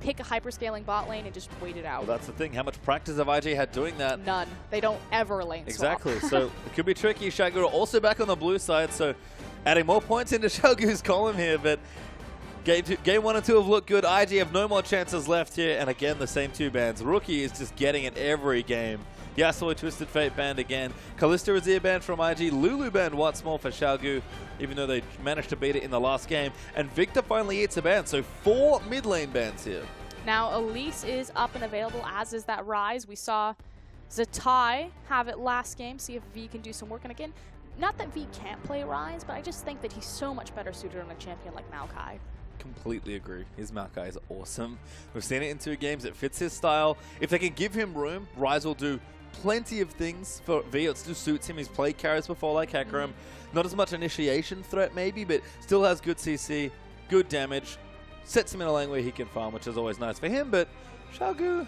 pick a hyperscaling bot lane and just wait it out. Well, that's the thing. How much practice have IG had doing that? None. They don't ever lane swap. Exactly. So it could be tricky. Qiao Gu also back on the blue side, so adding more points into Qiao Gu's column here, but game 1 and 2 have looked good. IG have no more chances left here, and again, the same two bans. Rookie is just getting it every game. Yasuo Twisted Fate banned again. Kalista Azir banned from IG. Lulu banned once more for Qiao Gu, even though they managed to beat it in the last game. And Victor finally eats a ban, so 4 mid lane bans here. Now, Elise is up and available, as is that Ryze. We saw Zzitai have it last game, see if V can do some work. And again, not that V can't play Ryze, but I just think that he's so much better suited on a champion like Maokai. Completely agree. His Maokai is awesome. We've seen it in 2 games. It fits his style. If they can give him room, Ryze will do plenty of things for V. It still suits him. He's played carries before like KaKAO. Not as much initiation threat maybe, but still has good CC, good damage. Sets him in a lane where he can farm, which is always nice for him. But Qiao Gu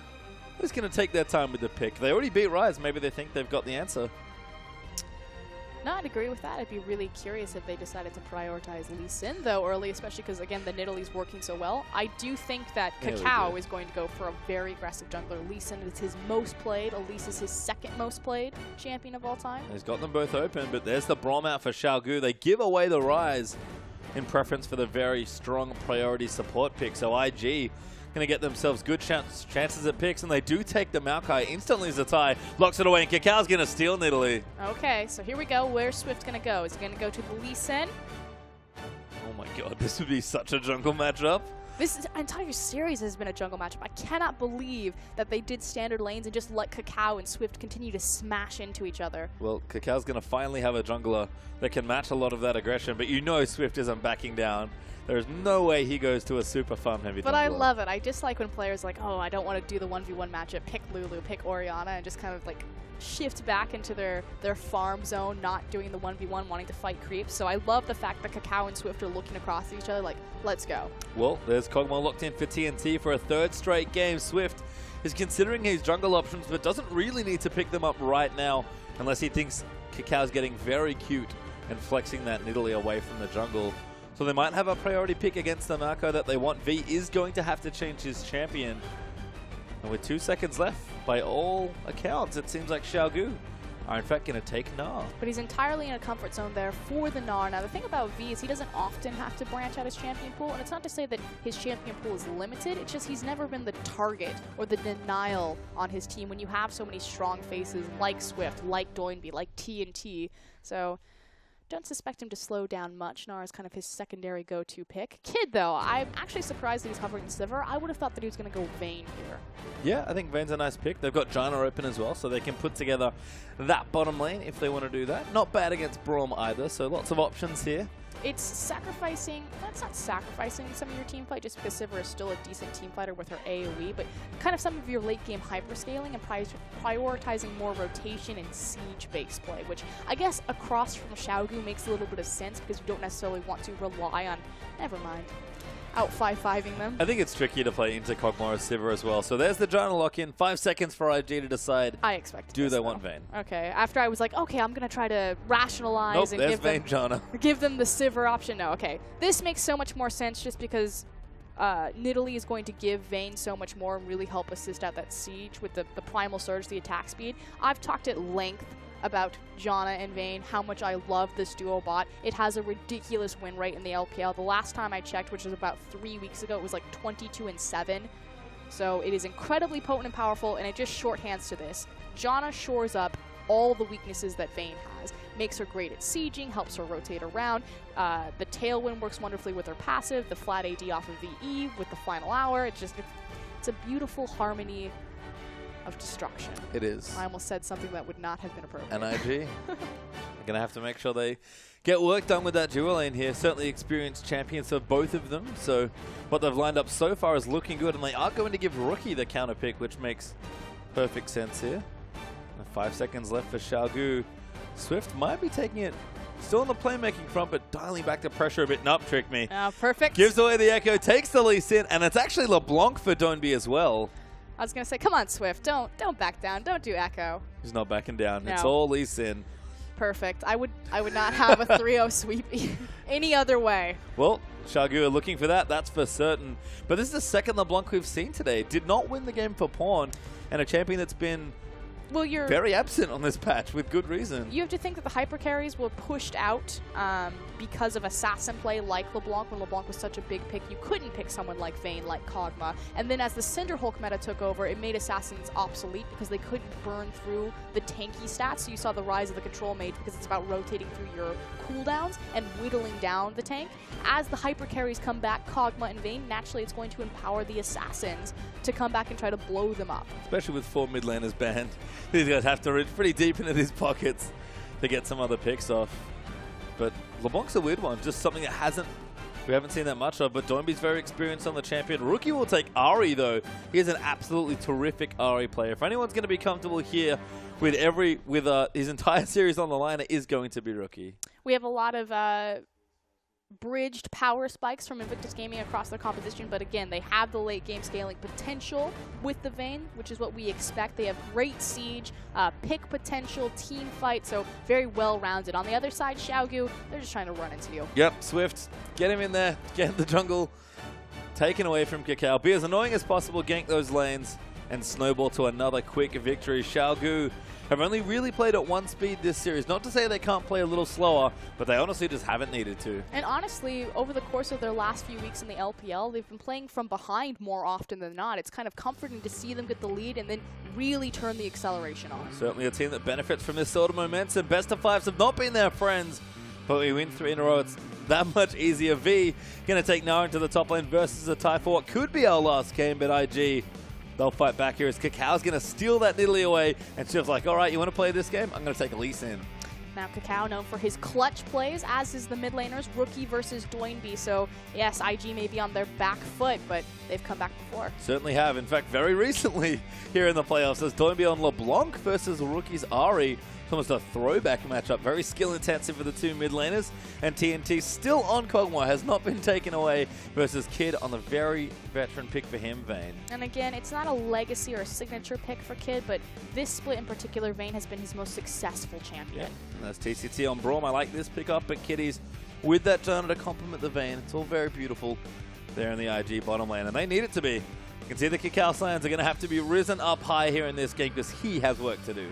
is going to take their time with the pick. They already beat Ryze. Maybe they think they've got the answer. No, I'd agree with that. I'd be really curious if they decided to prioritize Lee Sin, though, early, especially because, again, the Nidalee's working so well. I do think that KaKAO is going to go for a very aggressive jungler. Lee Sin is his most played. Elise is his second most played champion of all time. He's got them both open, but there's the Braum out for Qiao Gu. They give away the Ryze in preference for the very strong priority support pick. So IG going to get themselves good chances at picks, and they do take the Maokai. Instantly Zzitai locks it away, and KaKAO's going to steal Nidalee. Okay, so here we go. Where's Swift going to go? Is he going to go to the Lee Sin? Oh my god, this would be such a jungle matchup. This entire series has been a jungle matchup. I cannot believe that they did standard lanes and just let KaKAO and Swift continue to smash into each other. Well, KaKAO's going to finally have a jungler that can match a lot of that aggression, but you know Swift isn't backing down. There's no way he goes to a super farm heavy jungler. But I love it. I just like when players are like, oh, I don't want to do the 1v1 matchup, pick Lulu, pick Orianna, and just kind of like shift back into their farm zone, not doing the 1v1, wanting to fight creeps. So I love the fact that KaKAO and Swift are looking across at each other like, let's go. Well, there's Kog'Maw locked in for TNT for a 3rd straight game. Swift is considering his jungle options, but doesn't really need to pick them up right now unless he thinks KaKAO's getting very cute and flexing that Nidalee away from the jungle. So they might have a priority pick against the Maokai that they want. V is going to have to change his champion. And with 2 seconds left, by all accounts, it seems like Qiao Gu are in fact going to take Gnar. But he's entirely in a comfort zone there for the Gnar. Now the thing about V is he doesn't often have to branch out his champion pool, and it's not to say that his champion pool is limited, it's just he's never been the target or the denial on his team when you have so many strong faces like Swift, like Doinb, like TNT. So don't suspect him to slow down much. Gnar is kind of his secondary go-to pick. Kid, though, I'm actually surprised that he's hovering the Sivir. I would have thought that he was going to go Vayne here. Yeah, I think Vayne's a nice pick. They've got Janna open as well, so they can put together that bottom lane if they want to do that. Not bad against Braum either, so lots of options here. It's sacrificing, that's not sacrificing some of your team fight just because Sivir is still a decent team fighter with her AoE, but kind of some of your late game hyperscaling and prioritizing more rotation and siege-based play, which I guess across from Qiao Gu makes a little bit of sense because you don't necessarily want to rely on, never mind, out 5-5ing them. I think it's tricky to play into Kog'Maw Sivir as well. So there's the Janna lock-in. 5 seconds for IG to decide. I expect. Do they want Vayne? Okay. After I was like, okay, I'm gonna try to rationalize and give them the Sivir option. No, okay. This makes so much more sense just because Nidalee is going to give Vayne so much more and really help assist out that siege with the primal surge, the attack speed. I've talked at length about Janna and Vayne, how much I love this duo bot. It has a ridiculous win rate in the LPL. The last time I checked, which was about 3 weeks ago, it was like 22-7. So it is incredibly potent and powerful, and it just shorthands to this. Janna shores up all the weaknesses that Vayne has. Makes her great at sieging, helps her rotate around. The Tailwind works wonderfully with her passive, the flat AD off of VE with the final hour. It's a beautiful harmony of destruction. It is. I almost said something that would not have been appropriate. And IG, they're going to have to make sure they get work done with that dual lane here. Certainly experienced champions of both of them. So what they've lined up so far is looking good. And they are going to give Rookie the counter pick, which makes perfect sense here. And 5 seconds left for Qiao Gu. Swift might be taking it still on the playmaking front, but dialing back the pressure a bit. Nope, trick me. Perfect. Gives away the Echo, takes the Lee Sin, and it's actually LeBlanc for Doinb as well. I was going to say, come on, Swift. Don't back down. Don't do Echo. He's not backing down. No. It's all Lee Sin. Perfect. I would not have a 3-0 sweep any other way. Well, Qiao Gu are looking for that, that's for certain. But this is the second LeBlanc we've seen today. Did not win the game for Pawn, and a champion that's been very absent on this patch with good reason. You have to think that the hyper carries were pushed out because of assassin play like LeBlanc. When LeBlanc was such a big pick, you couldn't pick someone like Vayne, like Kog'Maw. And then as the Cinder Hulk meta took over, it made assassins obsolete because they couldn't burn through the tanky stats. So you saw the rise of the control mage because it's about rotating through your cooldowns and whittling down the tank. As the hyper carries come back, Kog'Maw and Vayne, naturally it's going to empower the assassins to come back and try to blow them up. Especially with 4 mid laners banned. These guys have to reach pretty deep into these pockets to get some other picks off. But LeBlanc's a weird one, just something that we haven't seen that much of, but Doinb's very experienced on the champion. Rookie will take Ahri though. He is an absolutely terrific Ahri player. If anyone's going to be comfortable here with his entire series on the line, it is going to be Rookie. We have a lot of bridged power spikes from Invictus Gaming across their composition, but again, they have the late game scaling potential with the Vayne, which is what we expect. They have great siege, pick potential, team fight, so very well rounded. On the other side, Qiao Gu, they're just trying to run into you. Yep, Swift, get him in there, get the jungle taken away from KaKAO. Be as annoying as possible, gank those lanes, and snowball to another quick victory. Qiao Gu have only really played at 1 speed this series. Not to say they can't play a little slower, but they honestly just haven't needed to. And honestly, over the course of their last few weeks in the LPL, they've been playing from behind more often than not. It's kind of comforting to see them get the lead and then really turn the acceleration on. Certainly a team that benefits from this sort of momentum. Best of 5s have not been their friends, but we win 3 in a row. It's that much easier. V going to take Gnar into the top lane versus Zzitai for what could be our last game, but IG, they'll fight back here as KaKAO's going to steal that Nidalee away, and Shiv's like, all right, you want to play this game? I'm going to take Elise in. Now KaKAO known for his clutch plays, as is the mid laners, Rookie versus Doinb. So yes, IG may be on their back foot, but they've come back before. Certainly have. In fact, very recently here in the playoffs, as Doinb on LeBlanc versus Rookie's Ahri. Almost a throwback matchup, very skill intensive for the 2 mid laners, and TNT still on Kog'Maw, has not been taken away versus Kid on the very veteran pick for him, Vayne. And again, it's not a legacy or a signature pick for Kid, but this split in particular, Vayne has been his most successful champion. Yeah. That's TCT on Braum. I like this pick up at Kitties with that Janna to complement the Vayne. It's all very beautiful there in the IG bottom lane, and they need it to be. You can see the KaKAO lands are going to have to be risen up high here in this game because he has work to do.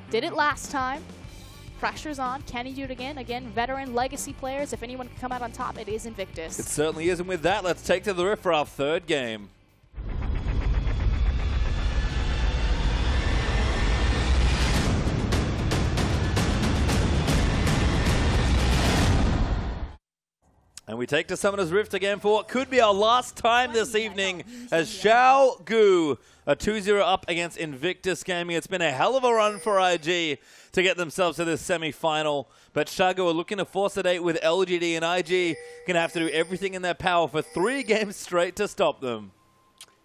Did it last time. Pressure's on. Can he do it again? Again, veteran legacy players. If anyone can come out on top, it is Invictus. It certainly is. And with that, let's take to the rift for our 3rd game. And we take to Summoner's Rift again for what could be our last time this evening as Qiao Gu, a 2-0 up against Invictus Gaming. It's been a hell of a run for IG to get themselves to this semi-final. But Qiao Gu are looking to force a date with LGD, and IG going to have to do everything in their power for 3 games straight to stop them.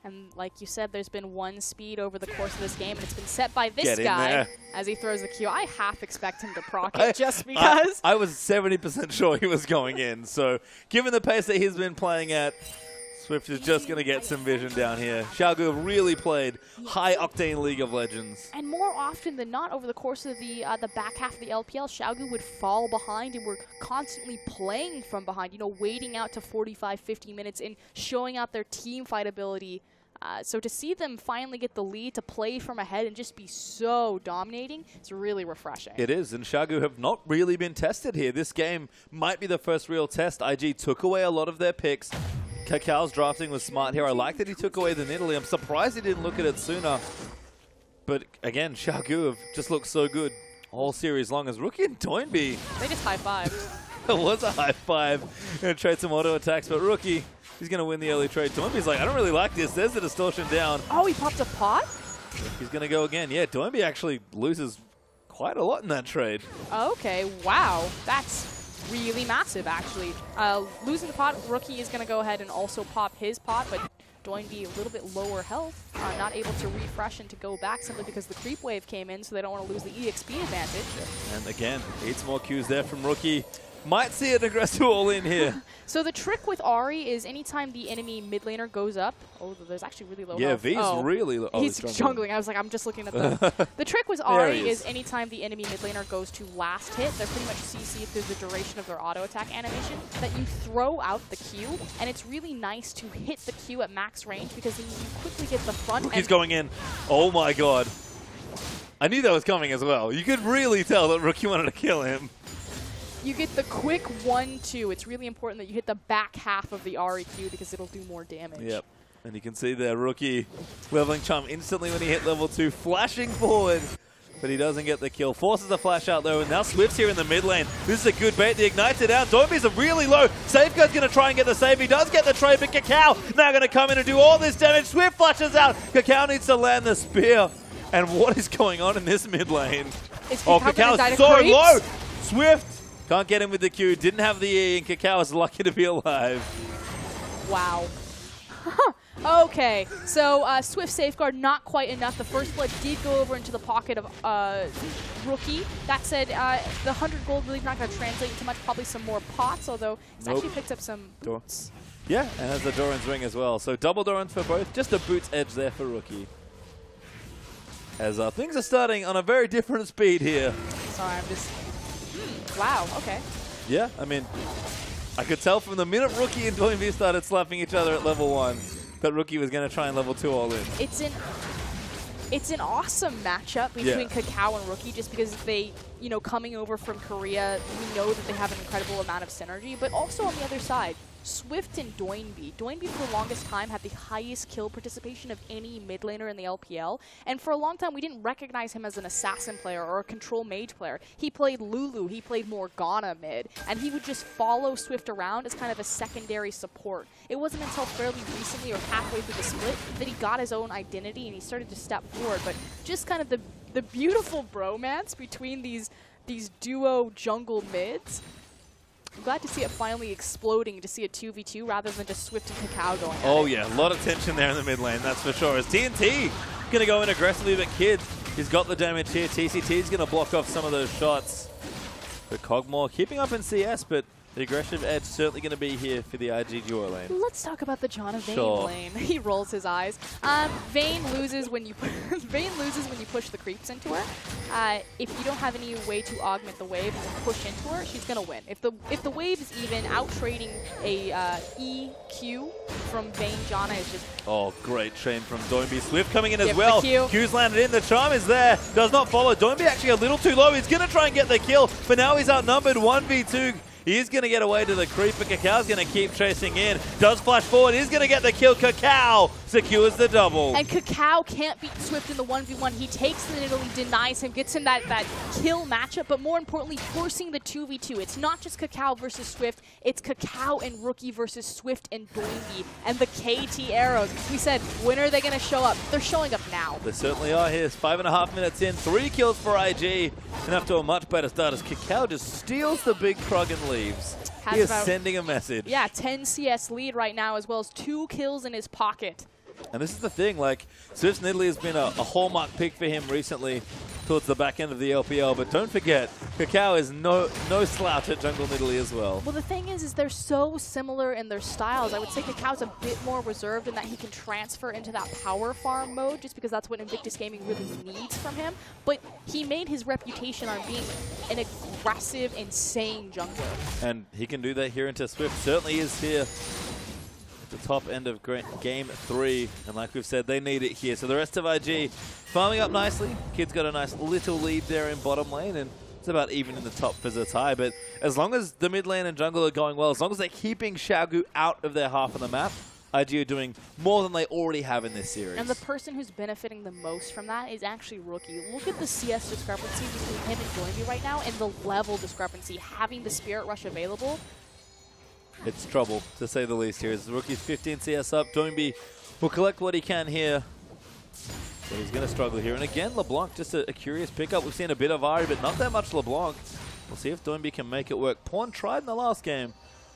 And like you said, there's been 1 speed over the course of this game, and it's been set by this guy as he throws the Q. I half expect him to proc it just because. I was 70% sure he was going in. So given the pace that he's been playing at, Swift is just going to get some vision down here. Qiao Gu have really played high-octane League of Legends. And more often than not, over the course of the back half of the LPL, Qiao Gu would fall behind and were constantly playing from behind, you know, waiting out to 45, 50 minutes and showing out their team fight ability. So to see them finally get the lead, to play from ahead and just be so dominating, it's really refreshing. It is, and Qiao Gu have not really been tested here. This game might be the first real test. IG took away a lot of their picks. KaKAO's drafting was smart here. I like that he took away the Nidalee. I'm surprised he didn't look at it sooner. But again, Qiao Gu have just looked so good all series long as Rookie and Doinb. They just high-fived. It was a high-five. Going to trade some auto attacks, but Rookie, he's going to win the early trade. Doinb's like, I don't really like this. There's the distortion down. Oh, he popped a pot? He's going to go again. Yeah, Doinb actually loses quite a lot in that trade. Okay, wow. That's really massive, actually. Losing the pot, Rookie is going to go ahead and also pop his pot, but Doinb a little bit lower health, not able to refresh and to go back simply because the creep wave came in, so they don't want to lose the EXP advantage. And again, 8 more Qs there from Rookie. Might see an aggressive all-in here. So the trick with Ahri is anytime the enemy mid laner goes up, oh, there's actually really low health. V's really low. He's jungling. I was like, I'm just looking at the trick with Ahri is anytime the enemy mid laner goes to last hit, they're pretty much CC through the duration of their auto attack animation, that you throw out the Q, and it's really nice to hit the Q at max range because then you quickly get the front. He's going in. Oh my god. I knew that was coming as well. You could really tell that Rookie wanted to kill him. You get the quick 1-2. It's really important that you hit the back half of the Ahri Q because it'll do more damage. Yep. And you can see there, Rookie leveling Charm instantly when he hit level 2, flashing forward. But he doesn't get the kill. Forces the flash out though, and now Swift's here in the mid lane. This is a good bait. The Ignite's it out. Doinb's really low. Safeguard's going to try and get the save. He does get the trade, but KaKAO now going to come in and do all this damage. Swift flashes out. KaKAO needs to land the spear. And what is going on in this mid lane? KaKAO's so low. Swift can't get him with the Q. Didn't have the E, and KaKAO is lucky to be alive. Wow. Okay, so Swift Safeguard, not quite enough. The first blood did go over into the pocket of Rookie. That said, the 100 gold really not going to translate into much, probably some more pots, although he's actually picked up some boots. Yeah, and has the Doran's ring as well. So double Doran's for both, just a boots edge there for Rookie. As things are starting on a very different speed here. Sorry, I'm just... Wow, okay. Yeah, I mean, I could tell from the minute Rookie and Doinb started slapping each other at level 1 that Rookie was going to try and level 2 all in. It's an awesome matchup between KaKAO and Rookie just because they, you know, coming over from Korea, we know that they have an incredible amount of synergy, but also on the other side, Swift and Doinb. Doinb for the longest time had the highest kill participation of any mid laner in the LPL, and for a long time we didn't recognize him as an assassin player or a control mage player. He played Lulu, he played Morgana mid, and he would just follow Swift around as kind of a secondary support. It wasn't until fairly recently or halfway through the split that he got his own identity and he started to step forward, but just kind of the beautiful bromance between these duo jungle mids. I'm glad to see it finally exploding to see a 2v2 rather than just Swift and KaKAO going at it. Yeah, a lot of tension there in the mid lane, that's for sure. As TNT going to go in aggressively, but Kid, he's got the damage here. TCT's going to block off some of those shots. But Kog'Maw keeping up in CS, but the aggressive edge certainly going to be here for the IG duo lane. Let's talk about the Janna Vayne lane. He rolls his eyes. Vayne loses when you push the creeps into her. If you don't have any way to augment the wave and push into her, she's gonna win. If the wave is even, out trading a EQ from Vayne Janna is just... Oh, great chain from Doinb. Swift coming in as well. Q's landed in. The charm is there. Does not follow. Doinb actually a little too low. He's gonna try and get the kill, but now he's outnumbered 1v2. He's going to get away to the creep, but KaKAO's going to keep chasing in. Does flash forward. He's going to get the kill. KaKAO secures the double. And KaKAO can't beat Swift in the 1v1. He takes the Nidalee, denies him, gets him that kill matchup, but more importantly, forcing the 2v2. It's not just KaKAO versus Swift. It's KaKAO and Rookie versus Swift and Doinb. And the KT arrows. We said, when are they going to show up? They're showing up now. They certainly are here. 5.5 minutes in. 3 kills for IG. And after a much better start as KaKAO just steals the big Krug and leaves. He is sending a message. Yeah, 10 CS lead right now, as well as 2 kills in his pocket. And this is the thing, like, Swift's Nidalee has been a hallmark pick for him recently towards the back end of the LPL, but don't forget, KaKAO is no slouch at jungle Nidalee as well. Well, the thing is they're so similar in their styles. I would say KaKAO's a bit more reserved in that he can transfer into that power farm mode, just because that's what Invictus Gaming really needs from him. But he made his reputation on being an aggressive, insane jungler. And he can do that here into Swift. Certainly is here. The top end of game 3, and like we've said, they need it here. So the rest of IG farming up nicely. Kid's got a nice little lead there in bottom lane, and it's about even in the top for Zzitai. But as long as the mid lane and jungle are going well, as long as they're keeping Qiao Gu out of their half of the map, IG are doing more than they already have in this series. And the person who's benefiting the most from that is actually Rookie. Look at the CS discrepancy between him and Doinb right now, and the level discrepancy. Having the Spirit Rush available, it's trouble, to say the least here. As Rookie's 15 CS up, Doinb will collect what he can here. But he's going to struggle here. And again, LeBlanc, just a curious pickup. We've seen a bit of Ahri, but not that much LeBlanc. We'll see if Doinb can make it work. Pawn tried in the last game.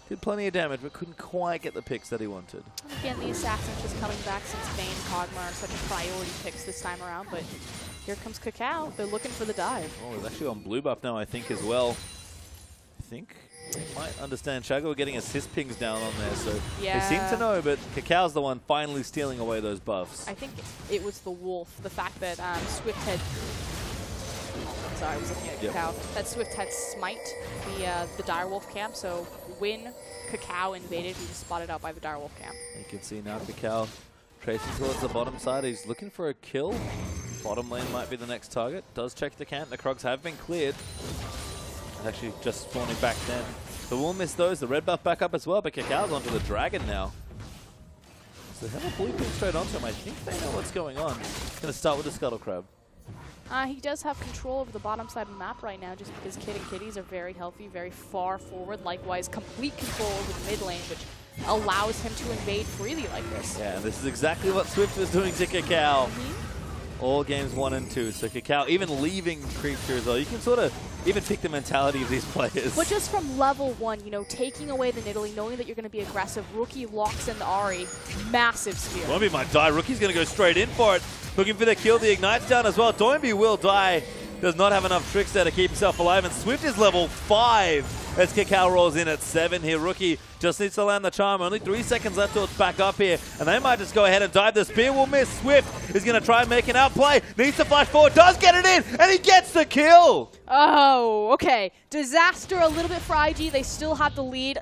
Did plenty of damage, but couldn't quite get the picks that he wanted. Again, the Assassin's just coming back since Vayne and Kog'Maw are such a priority picks this time around. But here comes KaKAO. They're looking for the dive. Oh, he's actually on blue buff now, I think, as well. I think. They might understand. Qiao getting assist pings down on there, so they seem to know, but KaKAO's the one finally stealing away those buffs. I think it was the Wolf, the fact that Swift had... Sorry, I was looking at KaKAO. That Swift had Smite, the Direwolf camp, so when KaKAO invaded, he was spotted out by the Direwolf camp. You can see now KaKAO tracing towards the bottom side. He's looking for a kill. Bottom lane might be the next target. Does check the camp. The Krogs have been cleared. Actually just spawning back then. The will miss those. The red buff back up as well, but KaKAO's onto the dragon now. So they have a blue ping straight onto him. I think they know what's going on. Going to start with the Scuttle Crab. He does have control over the bottom side of the map right now, just because Kid and Kitties are very healthy, very far forward. Likewise, complete control over the mid lane, which allows him to invade freely like this. Yeah, and this is exactly what Swift was doing to KaKAO. All games 1 and 2. So KaKAO even leaving creature as well. You can sort of even pick the mentality of these players. But just from level 1, you know, taking away the Nidalee, knowing that you're going to be aggressive, Rookie locks in the Ahri, massive spear. Doinb might die. Rookie's going to go straight in for it. Looking for the kill. The Ignite's down as well. Doinb will die. Does not have enough tricks there to keep himself alive. And Swift is level 5 as KaKAO rolls in at 7 here. Rookie just needs to land the charm. Only 3 seconds left till it's back up here. And they might just go ahead and dive. The spear will miss. Swift is going to try and make an outplay. Needs to flash forward. Does get it in. And he gets the kill. Oh, okay. Disaster a little bit for IG. They still have the lead.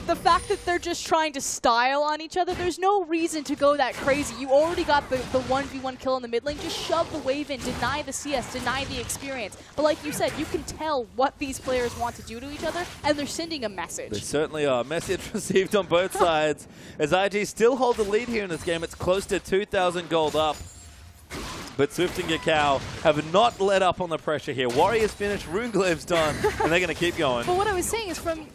The fact that they're just trying to style on each other, there's no reason to go that crazy. You already got the 1v1 kill in the mid lane. Just shove the wave in, deny the CS, deny the experience. But like you said, you can tell what these players want to do to each other, and they're sending a message. They certainly are. Message received on both sides. As IG still hold the lead here in this game, it's close to 2,000 gold up. But Swift and KaKAO have not let up on the pressure here. Warriors finished, Runeglave's done, and they're going to keep going. But what I was saying is from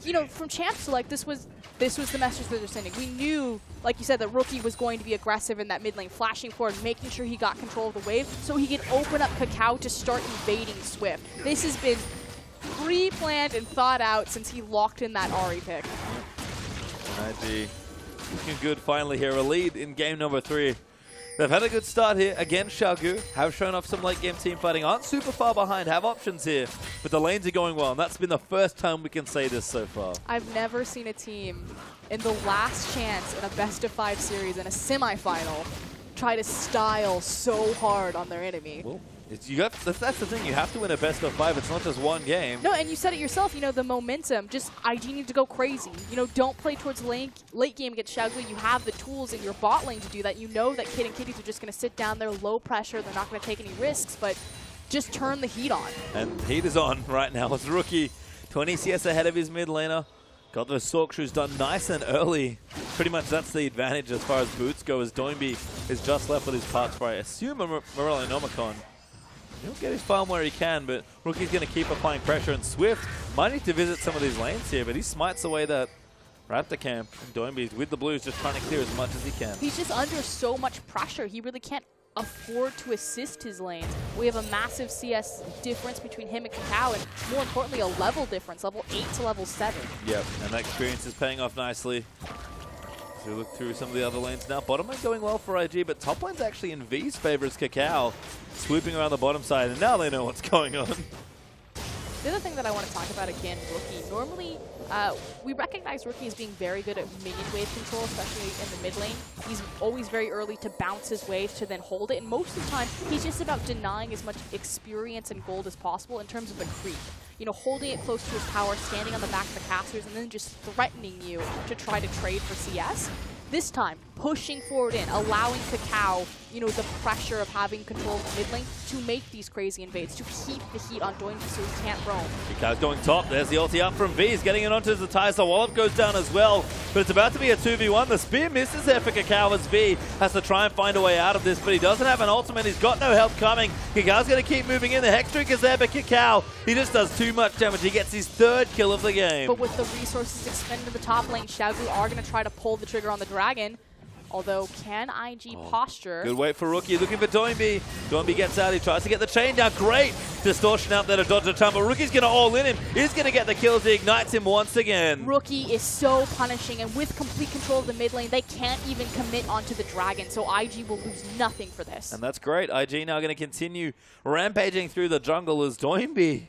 Champ Select, this was the message that they're sending. We knew, like you said, that Rookie was going to be aggressive in that mid lane, flashing forward, making sure he got control of the wave so he could open up KaKAO to start invading Swift. This has been pre-planned and thought out since he locked in that Ahri pick. IG looking good finally here. A lead in game number 3. They've had a good start here against Qiao Gu, have shown off some late game team fighting, aren't super far behind, have options here, but the lanes are going well, and that's been the first time we can say this so far. I've never seen a team in the last chance in a best-of-5 series in a semifinal try to style so hard on their enemy. Well, that's the thing, you have to win a best-of-5, it's not just one game. No, and you said it yourself, you know, the momentum, just IG need to go crazy. You know, don't play towards late game against Qiao Gu. You have the tools in your bot lane to do that. You know that Kid and Kitties are just going to sit down there, low pressure, they're not going to take any risks, but just turn the heat on. And heat is on right now as Rookie, 20 CS ahead of his mid laner. Got those Sork shoes done nice and early. Pretty much that's the advantage as far as boots go, as Doinb is just left with his parts for, I assume, a Morelli-Nomicon. He'll get his farm where he can, but Rookie's going to keep applying pressure, and Swift might need to visit some of these lanes here, but he smites away that Raptor camp. And Doinb with the blues just trying to clear as much as he can. He's just under so much pressure. He really can't afford to assist his lanes. We have a massive CS difference between him and KaKAO, and more importantly, a level difference, level 8 to level 7. Yep, and that experience is paying off nicely. So we look through some of the other lanes now. Bottom lane going well for IG, but top lane's actually in V's favor as KaKAO swooping around the bottom side, and now they know what's going on. The other thing that I want to talk about again, Rookie. Normally, we recognize Rookie as being very good at minion wave control, especially in the mid lane. He's always very early to bounce his wave to then hold it, and most of the time, he's just about denying as much experience and gold as possible in terms of the creep. You know, holding it close to his tower, standing on the back of the casters, and then just threatening you to try to trade for CS. This time, pushing forward in, allowing KaKAO, you know, the pressure of having control of the mid lane to make these crazy invades, to keep the heat on Doinb so he can't roam. KaKAO's going top. There's the ulti up from V. He's getting it onto Zzitai. The wallop goes down as well, but it's about to be a 2v1. The spear misses there for KaKAO as V has to try and find a way out of this, but he doesn't have an ultimate. He's got no help coming. KaKAO's going to keep moving in. The Hex Streak is there, but KaKAO, he just does too much damage. He gets his 3rd kill of the game. But with the resources expended in the top lane, Qiao Gu are going to try to pull the trigger on the dragon. Although, can IG posture? Good wait for Rookie, looking for Doinb. Doinb gets out, he tries to get the chain down. Great distortion out there to dodge the time, but Rookie's going to all in him. He's going to get the kills, he ignites him once again. Rookie is so punishing, and with complete control of the mid lane, they can't even commit onto the dragon, so IG will lose nothing for this. And that's great. IG now going to continue rampaging through the jungle as Doinb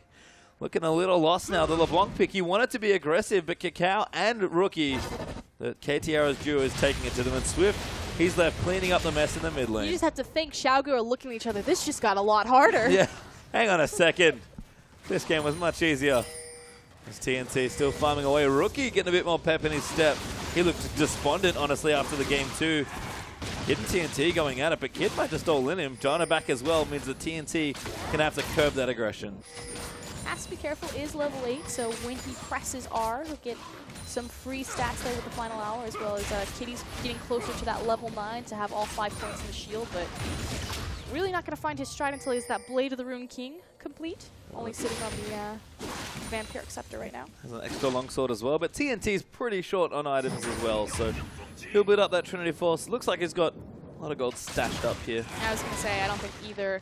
looking a little lost now. The LeBlanc pick, he wanted to be aggressive, but KaKAO and Rookie, the KTR's duo, is taking it to them. And Swift, he's left cleaning up the mess in the mid lane. You just have to think Qiao Gu are looking at each other. This just got a lot harder. Yeah, hang on a second. This game was much easier. As TNT still farming away. Rookie getting a bit more pep in his step. He looked despondent, honestly, after the game too. Kid and TNT going at it, but Kid might just all in him. Janna back as well means that TNT can have to curb that aggression. Has to be careful, is level 8, so when he presses R, he'll get some free stats there with the final hour, as well as Kitties getting closer to that level 9 to have all 5 points in the shield, but really not going to find his stride until he's that Blade of the Rune King complete. Only sitting on the Vampiric Scepter right now. There's an extra longsword as well, but TNT's pretty short on items as well, so he'll build up that Trinity Force. Looks like he's got a lot of gold stashed up here. I was going to say, I don't think either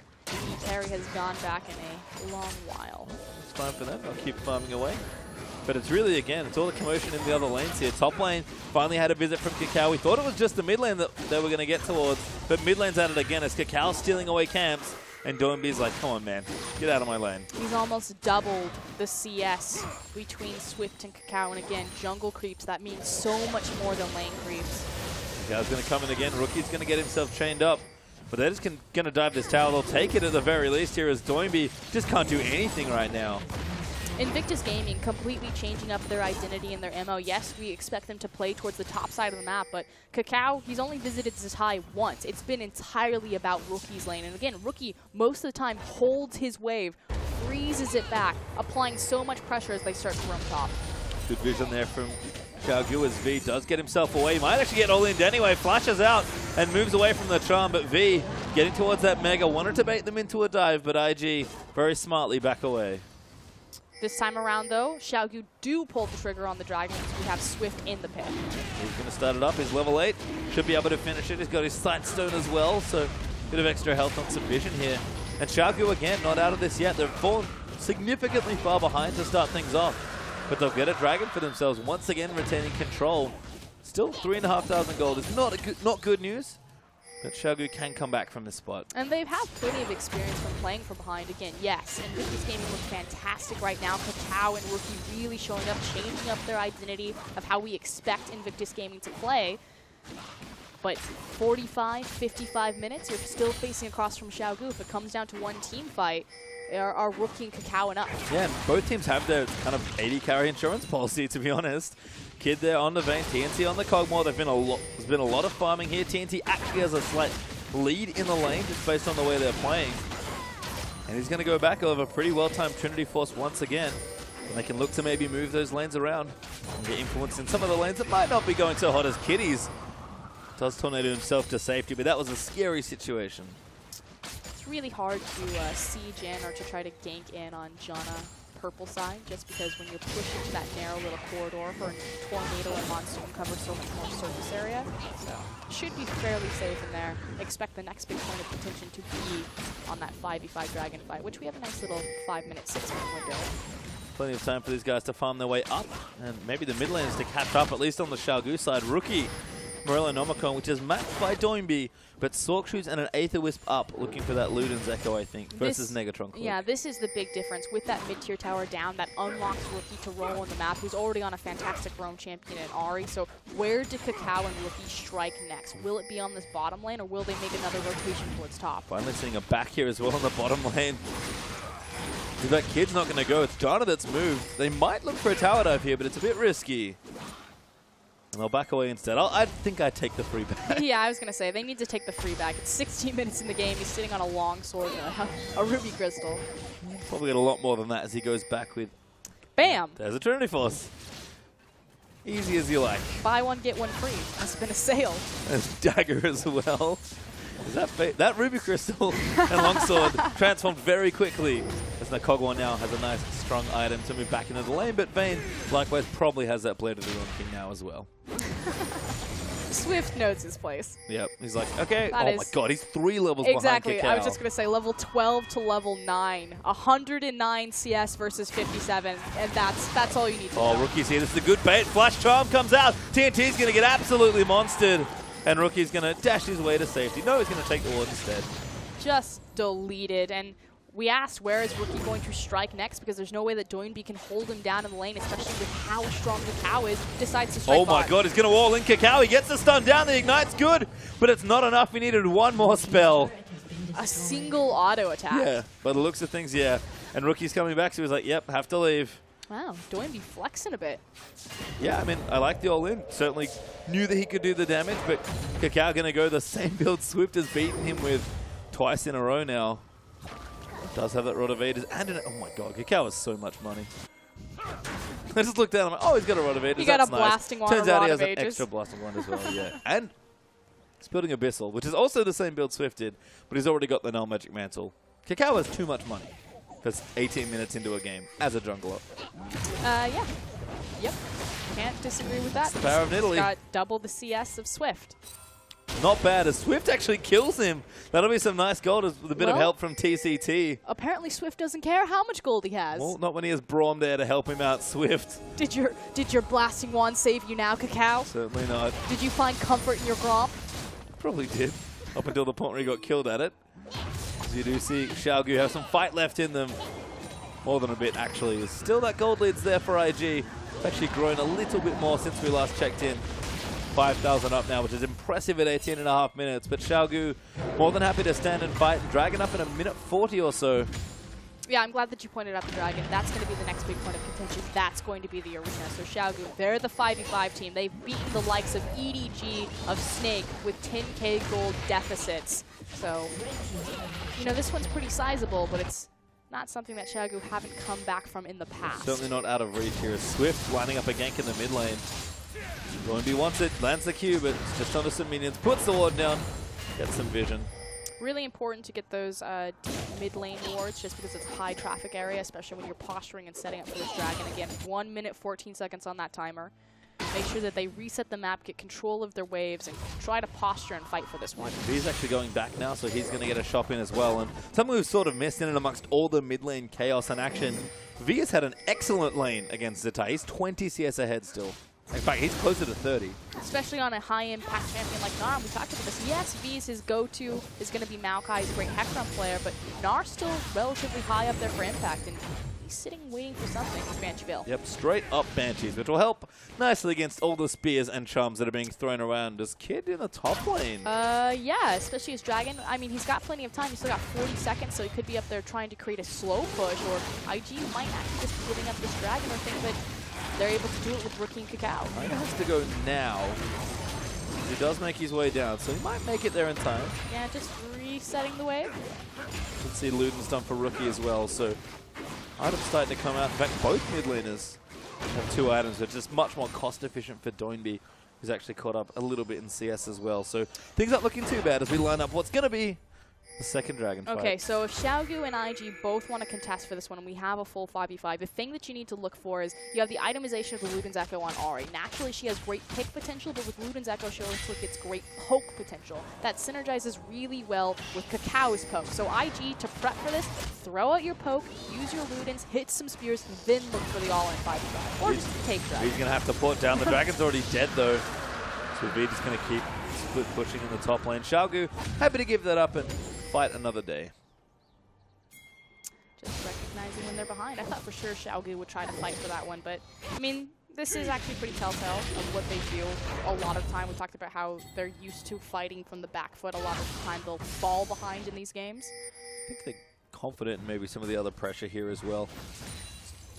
carry has gone back in a long while. It's fine for them. They'll keep farming away. But it's really, again, it's all the commotion in the other lanes here. Top lane finally had a visit from KaKAO. We thought it was just the mid lane that they were going to get towards, but mid lane's at it again as KaKAO stealing away camps, and Doinb's like, come on, man, get out of my lane. He's almost doubled the CS between Swift and KaKAO, and again, jungle creeps. That means so much more than lane creeps. KaKAO's going to come in again. Rookie's going to get himself chained up. But they're just going to dive this tower. They'll take it at the very least here as Doinb just can't do anything right now. Invictus Gaming completely changing up their identity and their MO. Yes, we expect them to play towards the top side of the map, but KaKAO, he's only visited Zzitai once. It's been entirely about Rookie's lane. And again, Rookie, most of the time, holds his wave, freezes it back, applying so much pressure as they start to roam top. Good vision there from Qiao Gu as V does get himself away. He might actually get all-in anyway. Flashes out and moves away from the charm, but V getting towards that Mega. Wanted to bait them into a dive, but IG very smartly back away. This time around, though, Qiao Gu do pull the trigger on the Dragon because we have Swift in the pit. He's going to start it up. He's level 8. Should be able to finish it. He's got his Sight Stone as well, so a bit of extra health on some vision here. And Qiao Gu, again, not out of this yet. They've fallen significantly far behind to start things off. But they'll get a Dragon for themselves, once again retaining control. Still 3,500 gold. It's not good news. But Qiao Gu can come back from this spot. And they've had plenty of experience from playing from behind. Again, yes, Invictus Gaming looks fantastic right now. KaKAO and Rookie really showing up, changing up their identity of how we expect Invictus Gaming to play. But 45, 55 minutes, you're still facing across from Qiao Gu. If it comes down to one team fight, are Rookie and KaKAO enough? Yeah, both teams have their kind of 80 carry insurance policy, to be honest. Kid there on the Vayne, TNT on the Kog'Maw. There's been a lot of farming here. TNT actually has a slight lead in the lane just based on the way they're playing. And he's going to go back over a pretty well-timed Trinity Force once again. And they can look to maybe move those lanes around and get influence in some of the lanes that might not be going so hot as Kitties. Does tornado himself to safety, but that was a scary situation. It's really hard to siege in or to try to gank in on Janna purple side, just because when you're pushing to that narrow little corridor for tornado and monsoon cover so much more surface area. So should be fairly safe in there. Expect the next big point of contention to be on that 5v5 Dragon fight, which we have a nice little 5-minute, 6-minute window. Plenty of time for these guys to farm their way up, and maybe the mid laners to catch up, at least on the Qiao Gu side. Rookie Morello Nomicon, which is matched by Doinb, but Sorkshoes and an Aether Wisp up, looking for that Luden's Echo, I think, versus Negatron Clip. Yeah, this is the big difference. With that mid-tier tower down, that unlocks Rookie to roll on the map, who's already on a fantastic roam champion in Ahri. So where do KaKAO and Rookie strike next? Will it be on this bottom lane, or will they make another rotation towards top? Finally seeing a back here as well on the bottom lane. If that Kid's not going to go, it's Janna that's moved. They might look for a tower dive here, but it's a bit risky. And they'll back away instead. I think I'd take the free back. Yeah, I was going to say, they need to take the free back. It's 16 minutes in the game. He's sitting on a long sword and a ruby crystal. Probably get a lot more than that as he goes back with... Bam! There's a Trinity Force. Easy as you like. Buy one, get one free. That's been a sale. There's Dagger as well. Is that ruby crystal and longsword transformed very quickly. As the Kog'Maw now has a nice strong item to move back into the lane, but Vayne likewise probably has that Blade of the Rune King now as well. Swift knows his place. Yep, he's like, okay, oh my god, he's 3 levels behind KaKAO. Exactly, I was just going to say level 12 to level 9. 109 CS versus 57, and that's all you need to know. Oh, Rookie's here, this is a good bait. Flash Charm comes out, TNT's going to get absolutely monstered. And Rookie's going to dash his way to safety. No, he's going to take the ward instead. Just deleted. And we asked, where is Rookie going to strike next? Because there's no way that Doinb can hold him down in the lane, especially with how strong KaKAO is. Decides to strike Oh my god, he's going to wall in KaKAO. He gets the stun down, the Ignite's good, but it's not enough. We needed one more spell. A single auto attack. Yeah, by the looks of things, yeah. And Rookie's coming back, so he was like, yep, have to leave. Wow, Doinb flexing a bit. Yeah, I mean, I like the all-in. Certainly knew that he could do the damage, but KaKAO going to go the same build Swift has beaten him with twice in a row now. Does have that Rod of Ages, and oh my god, KaKAO has so much money. I just looked down, I'm like, oh, he's got a Rod of Ages. He got a blasting wand. Turns out he has an extra blasting wand as well, yeah. And he's building Abyssal, which is also the same build Swift did, but he's already got the Null Magic Mantle. KaKAO has too much money for 18 minutes into a game as a jungler. Yeah. Yep. Can't disagree with that. It's the power of Nidalee. Got double the CS of Swift. Not bad, as Swift actually kills him. That'll be some nice gold with a bit of help from TCT. Apparently Swift doesn't care how much gold he has. Well, not when he has Braum there to help him out, Swift. Did your blasting wand save you now, KaKAO? Certainly not. Did you find comfort in your Braum? Probably did, up until the point where he got killed at it. As you do see Qiao Gu have some fight left in them. More than a bit, actually. Still that gold lead's there for IG. It's actually grown a little bit more since we last checked in. 5,000 up now, which is impressive at 18.5 minutes. But Qiao Gu more than happy to stand and fight. Dragon up in a minute 40 or so. Yeah, I'm glad that you pointed out the Dragon. That's going to be the next big point of contention. That's going to be the arena. So Qiao Gu, they're the 5v5 team. They've beaten the likes of EDG, of Snake, with 10k gold deficits. So, you know, this one's pretty sizable, but it's not something that Qiao Gu haven't come back from in the past. Certainly not out of reach here. Swift lining up a gank in the mid lane. Doinb wants it, lands the Q, but just under some minions, puts the ward down, gets some vision. Really important to get those deep mid lane wards just because it's a high traffic area, especially when you're posturing and setting up for this dragon. Again, 1 minute 14 seconds on that timer. Make sure that they reset the map, get control of their waves, and try to posture and fight for this one. V's actually going back now, so he's going to get a shot in as well. And someone who's sort of missed in and amongst all the mid lane chaos and action, V has had an excellent lane against Zzitai. He's 20 CS ahead still. In fact, he's closer to 30. Especially on a high-impact champion like Gnar. We talked about this. Yes, V's his go-to is going to be Maokai. He's a great Hecarim player, but Gnar's still relatively high up there for impact, and he's sitting waiting for something. It's Bansheville. Yep, straight up Banshees, which will help nicely against all the spears and charms that are being thrown around. Does Kid in the top lane? Yeah, especially his Dragon. I mean, he's got plenty of time. He's still got 40 seconds, so he could be up there trying to create a slow push, or IG might actually just be giving up this Dragon or think that they're able to do it with Rookie and KaKAO. He has to go now. He does make his way down, so he might make it there in time. Yeah, just resetting the wave. You can see Luden's done for Rookie as well, so items starting to come out. In fact, both mid laners have 2 items, which is much more cost efficient for Doinb, who's actually caught up a little bit in CS as well. So things aren't looking too bad as we line up what's going to be the second dragon fight. Okay, so if Qiao Gu and IG both want to contest for this one, and we have a full 5v5, the thing that you need to look for is you have the itemization of the Luden's Echo on Ahri. Naturally, she has great pick potential, but with Luden's Echo, she also gets great poke potential. That synergizes really well with KaKAO's poke. So IG, to prep for this, throw out your poke, use your Ludens, hit some spears, then look for the all-in 5v5. Or just take dragon. He's going to have to put down. The dragon's already dead, though. So V's going to keep split pushing in the top lane. Qiao Gu happy to give that up and fight another day. Just recognizing when they're behind. I thought for sure Qiao Gu would try to fight for that one, but I mean, this is actually pretty telltale of what they do a lot of the time. We talked about how they're used to fighting from the back foot. A lot of the time they'll fall behind in these games. I think they're confident in maybe some of the other pressure here as well.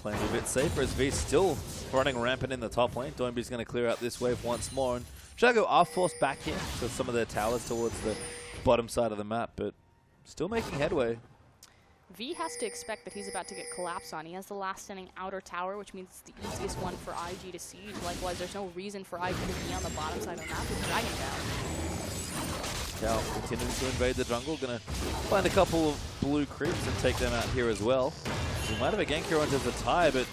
Playing a bit safer as V's still running rampant in the top lane. Doinb's going to clear out this wave once more. And Qiao Gu are forced back in to some of their towers towards the bottom side of the map, but still making headway. V has to expect that he's about to get collapsed on. He has the last standing outer tower, which means it's the easiest one for IG to siege. Likewise, there's no reason for IG to be on the bottom side of the map with Dragon down. Qiao continuing to invade the jungle, gonna find a couple of blue creeps and take them out here as well. We might have a gank here onto Zzitai, but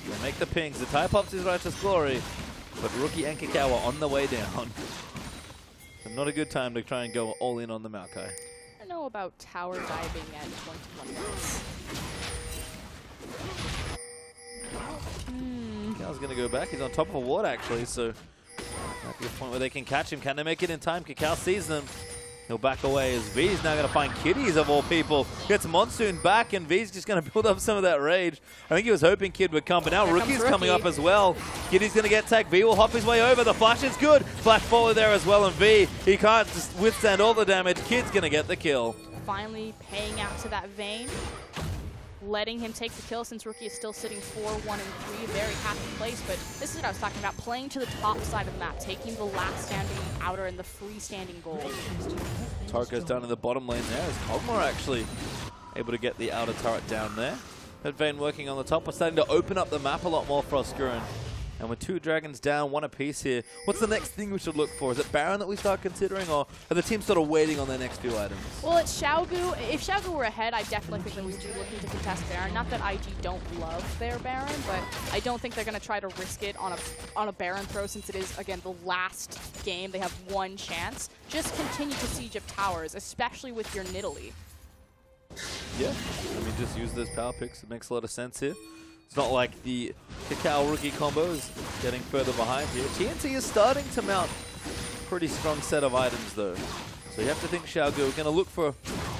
we'll make the ping. Zzitai pops his righteous glory, but Rookie and KaKAO are on the way down. So not a good time to try and go all in on the Maokai. I don't know about tower diving at 21 minutes. KaKAO's going to go back. He's on top of a ward, actually, so might be a point where they can catch him. Can they make it in time? KaKAO sees them. He'll back away as V's now going to find Kitties of all people. Gets Monsoon back and V's just going to build up some of that rage. I think he was hoping Kid would come, but now Rookie's coming up as well. Kitty's going to get tagged. V will hop his way over. The flash is good. Flash forward there as well, and V, he can't just withstand all the damage. Kid's going to get the kill. Finally paying out to that Vayne. Letting him take the kill since Rookie is still sitting 4-1 and 3. Very happy place, but this is what I was talking about. Playing to the top side of the map, taking the last standing outer and the freestanding goal. Turret goes down in the bottom lane there as Kog'Maw actually able to get the outer turret down there. That Vayne working on the top. We're starting to open up the map a lot more for Oscurin. And with 2 dragons down, 1 apiece here, what's the next thing we should look for? Is it Baron that we start considering, or are the teams sort of waiting on their next few items? Well, it's Qiao Gu. If Qiao Gu were ahead, I definitely think that we'd be looking to contest Baron. Not that IG don't love their Baron, but I don't think they're going to try to risk it on a Baron throw since it is, again, the last game. They have 1 chance. Just continue to siege up towers, especially with your Nidalee. Yeah, I mean, just use those power picks. It makes a lot of sense here. It's not like the KaKAO rookie combo is getting further behind here. TNT is starting to mount a pretty strong set of items though. So you have to think Qiao Gu. We're going to look for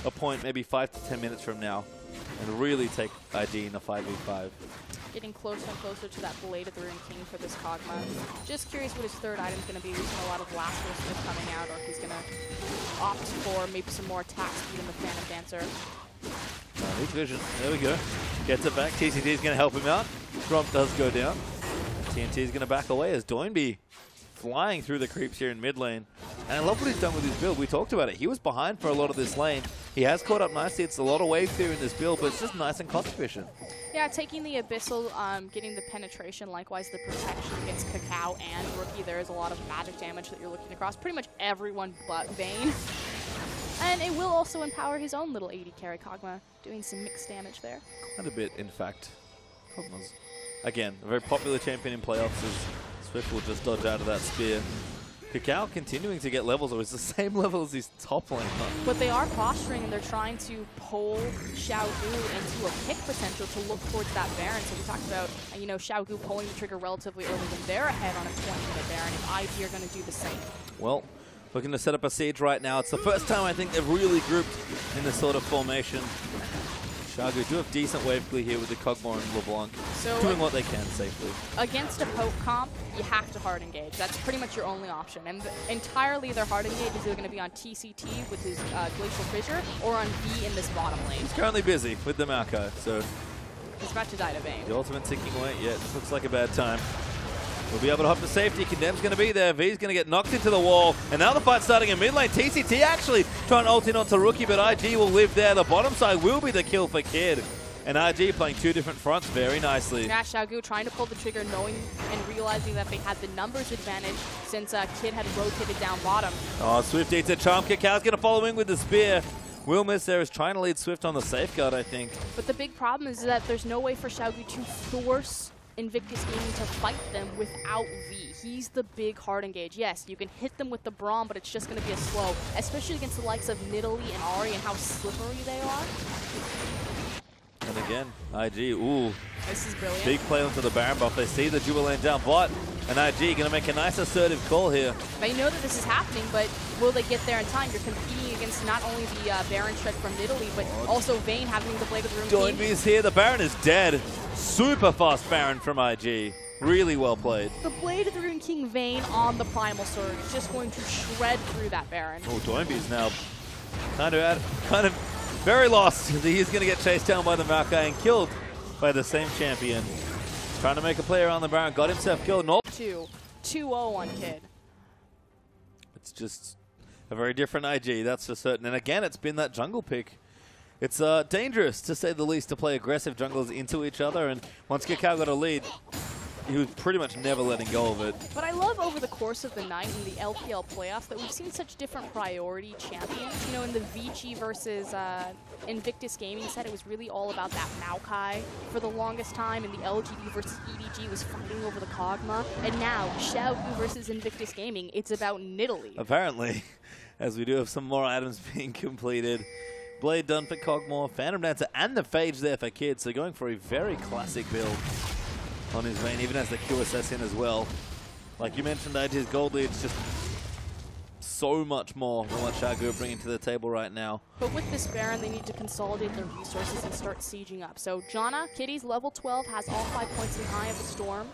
a point maybe 5 to 10 minutes from now and really take IG in a 5v5. Getting closer and closer to that Blade of the Rune King for this Kog'Maw. Just curious what his third item is going to be. We've seen a lot of Blasters coming out, or if he's going to opt for maybe some more attack speed in the Phantom Dancer. Neat vision. There we go. Gets it back. TCT is going to help him out. Grump does go down. TNT is going to back away as Doinb flying through the creeps here in mid lane. And I love what he's done with his build. We talked about it. He was behind for a lot of this lane. He has caught up nicely. It's a lot of wave theory in this build, but it's just nice and cost efficient. Yeah, taking the Abyssal, getting the penetration, likewise the protection against KaKAO and Rookie. There is a lot of magic damage that you're looking across. Pretty much everyone but Vayne. And it will also empower his own little AD carry, Kog'Maw, doing some mixed damage there. Quite a bit, in fact. Kog'Maw's, again, a very popular champion in playoffs as Swift will just dodge out of that spear. KaKAO continuing to get levels, or is the same level as his top lane. But they are posturing and they're trying to pull Qiao Gu into a pick potential to look towards that Baron. So we talked about, you know, Qiao Gu pulling the trigger relatively early when they're ahead on a 20-minute Baron, and IG are going to do the same. Well, looking to set up a siege right now. It's the first time I think they've really grouped in this sort of formation. Qiao Gu do have decent wave clear here with the Kog'Maw and LeBlanc, so doing what they can safely. Against a poke comp, you have to hard engage. That's pretty much your only option. And entirely their hard engage is either going to be on TCT with his Glacial Fissure or on V in this bottom lane. He's currently busy with the Maokai, so he's about to die to Vayne. The ultimate ticking away. Yeah, this looks like a bad time. We'll be able to hop to safety. Condemn's going to be there. V's going to get knocked into the wall. And now the fight's starting in mid lane. TCT actually trying to ult in onto Rookie, but IG will live there. The bottom side will be the kill for Kid. And IG playing 2 different fronts very nicely. Yeah, Qiao Gu trying to pull the trigger, knowing and realizing that they had the numbers advantage since Kid had rotated down bottom. Oh, Swift eats a charm. KaKAO's going to follow in with the spear. Will miss there is trying to lead Swift on the safeguard, I think. But the big problem is that there's no way for Qiao Gu to force Invictus Gaming to fight them without V. He's the big hard engage. Yes, you can hit them with the Braum, but it's just going to be a slow, especially against the likes of Nidalee and Ahri and how slippery they are. And again, IG, ooh. This is brilliant. Big play onto the Baron buff. They see the dual lane down bot, and IG going to make a nice assertive call here. They know that this is happening, but will they get there in time? You're competing against not only the Baron shred from Nidalee, but also Vayne having the Blade of the Rune King. Doinb is here. The Baron is dead. Super fast Baron from IG. Really well played. The Blade of the Rune King Vayne on the Primal Surge, just going to shred through that Baron. Oh, Doinb is now kind of very lost. He's going to get chased down by the Maokai and killed by the same champion. Trying to make a play around the Baron. Got himself killed. 2-0 on Kid. It's just a very different IG, that's for certain. And again, it's been that jungle pick. It's dangerous, to say the least, to play aggressive junglers into each other. And once KaKAO got a lead, he was pretty much never letting go of it. But I love over the course of the night in the LPL playoffs that we've seen such different priority champions. You know, in the Vici versus Invictus Gaming set, it was really all about that Maokai for the longest time, and the LGD versus EDG was fighting over the Kog'Maw. And now, Qiao Gu versus Invictus Gaming, it's about Nidalee. Apparently, as we do have some more items being completed. Blade done for Kog'Maw, Phantom Dancer, and the Phage there for Kid, so going for a very classic build on his main, even as the QSS in as well. Like you mentioned, IG's gold lead's just so much more than what Qiao Gu are bringing to the table right now. But with this Baron, they need to consolidate their resources and start sieging up. So Janna, Kitties, level 12, has all 5 points in Eye of the Storm.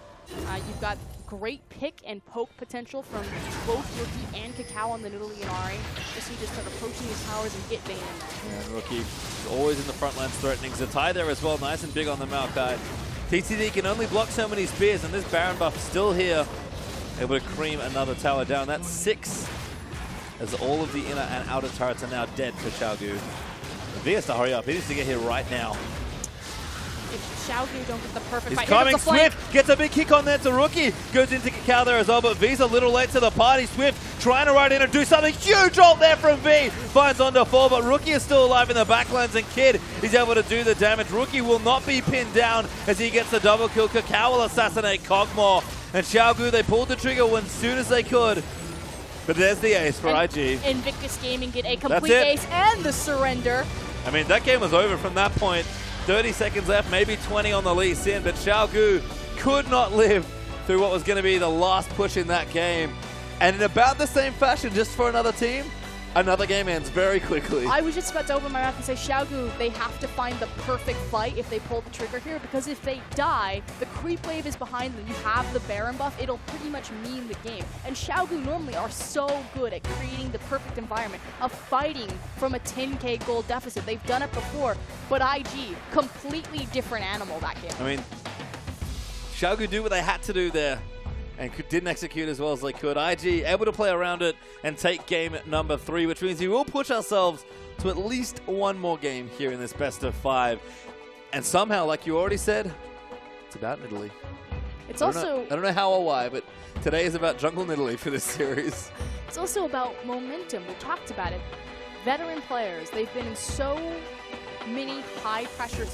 You've got great pick and poke potential from both Rookie and KaKAO on the Nidalee and Ahri. Just need to start approaching these towers and get Vayne in there. Yeah, and Rookie is always in the front lines threatening. Zzitai there as well, nice and big on the Maokai. TCD can only block so many spears, and this Baron buff is still here, able to cream another tower down. That's 6, as all of the inner and outer turrets are now dead for Qiao Gu. V has to hurry up. He needs to get here right now. If Qiao Gu don't get the perfect He's fight, coming, Swift gets a big kick on there to Rookie. Goes into KaKAO there as well, but V's a little late to the party. Swift trying to ride in and do something. Huge ult there from V. Finds on to fall, but Rookie is still alive in the backlines, and Kid is able to do the damage. Rookie will not be pinned down as he gets the double kill. KaKAO will assassinate Kog'Maw. And Qiao Gu, they pulled the trigger as soon as they could. But there's the ace for IG. Invictus Gaming get a complete ace and the surrender. I mean, that game was over from that point. 30 seconds left, maybe 20 on the Lee Sin, but Qiao Gu could not live through what was going to be the last push in that game. And in about the same fashion, just for another team, another game ends very quickly. I was just about to open my mouth and say, Qiao Gu, they have to find the perfect fight if they pull the trigger here, because if they die, the creep wave is behind them. You have the Baron buff, it'll pretty much mean the game. And Qiao Gu normally are so good at creating the perfect environment of fighting from a 10k gold deficit. They've done it before, but IG, completely different animal that game. I mean, Qiao Gu do what they had to do there, and didn't execute as well as they could. IG able to play around it and take game number 3, which means we will push ourselves to at least one more game here in this best of 5. And somehow, like you already said, it's about Nidalee. It's also... I don't know how or why, but today is about Jungle Nidalee for this series. It's also about momentum. We talked about it. Veteran players, they've been in so many high-pressure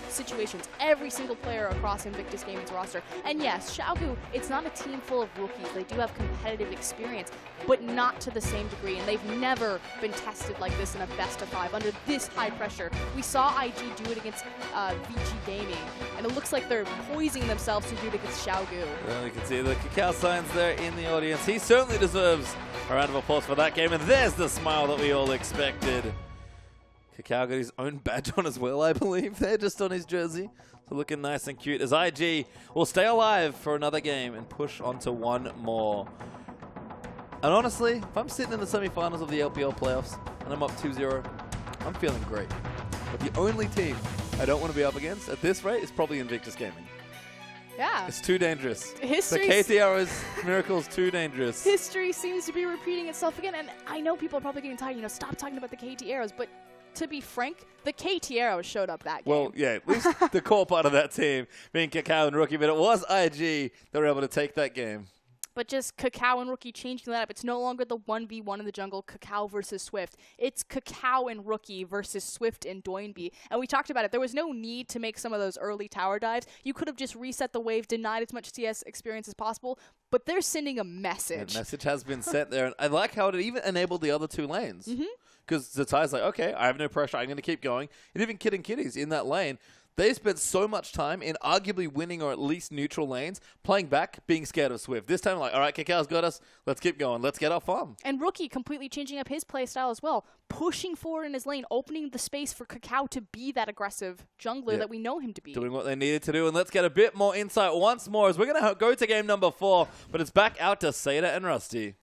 situations, every single player across Invictus Gaming's roster. And yes, Qiao Gu, it's not a team full of rookies. They do have competitive experience, but not to the same degree. And they've never been tested like this in a best of 5 under this high pressure. We saw IG do it against VG Gaming, and it looks like they're poising themselves to do it against Qiao Gu. Well, you can see the KaKAO signs there in the audience. He certainly deserves a round of applause for that game, and there's the smile that we all expected. KaKAO got his own badge on as well, I believe, there, just on his jersey. So looking nice and cute as IG will stay alive for another game and push on to one more. And honestly, if I'm sitting in the semifinals of the LPL playoffs and I'm up 2-0, I'm feeling great. But the only team I don't want to be up against at this rate is probably Invictus Gaming. Yeah. It's too dangerous. History. The KTR's miracle is too dangerous. History seems to be repeating itself again, and I know people are probably getting tired, stop talking about the KT Arrows, but to be frank, the KT Arrows showed up that game. Well, yeah, at least the core part of that team being KaKAO and Rookie, but it was IG that were able to take that game. But just KaKAO and Rookie changing that up. It's no longer the 1v1 in the jungle, KaKAO versus Swift. It's KaKAO and Rookie versus Swift and Doinb. And we talked about it. There was no need to make some of those early tower dives. You could have just reset the wave, denied as much CS experience as possible. But they're sending a message. The message has been sent there. And I like how it even enabled the other 2 lanes. Because Zzitai's like, okay, I have no pressure. I'm going to keep going. And even Kid and Kitties in that lane, they spent so much time in arguably winning or at least neutral lanes, playing back, being scared of Swift. This time, like, all right, KaKAO's got us. Let's keep going. Let's get our farm. And Rookie completely changing up his play style as well, pushing forward in his lane, opening the space for KaKAO to be that aggressive jungler that we know him to be. Doing what they needed to do. And let's get a bit more insight once more as we're going to go to game number 4, but it's back out to Seda and Rusty.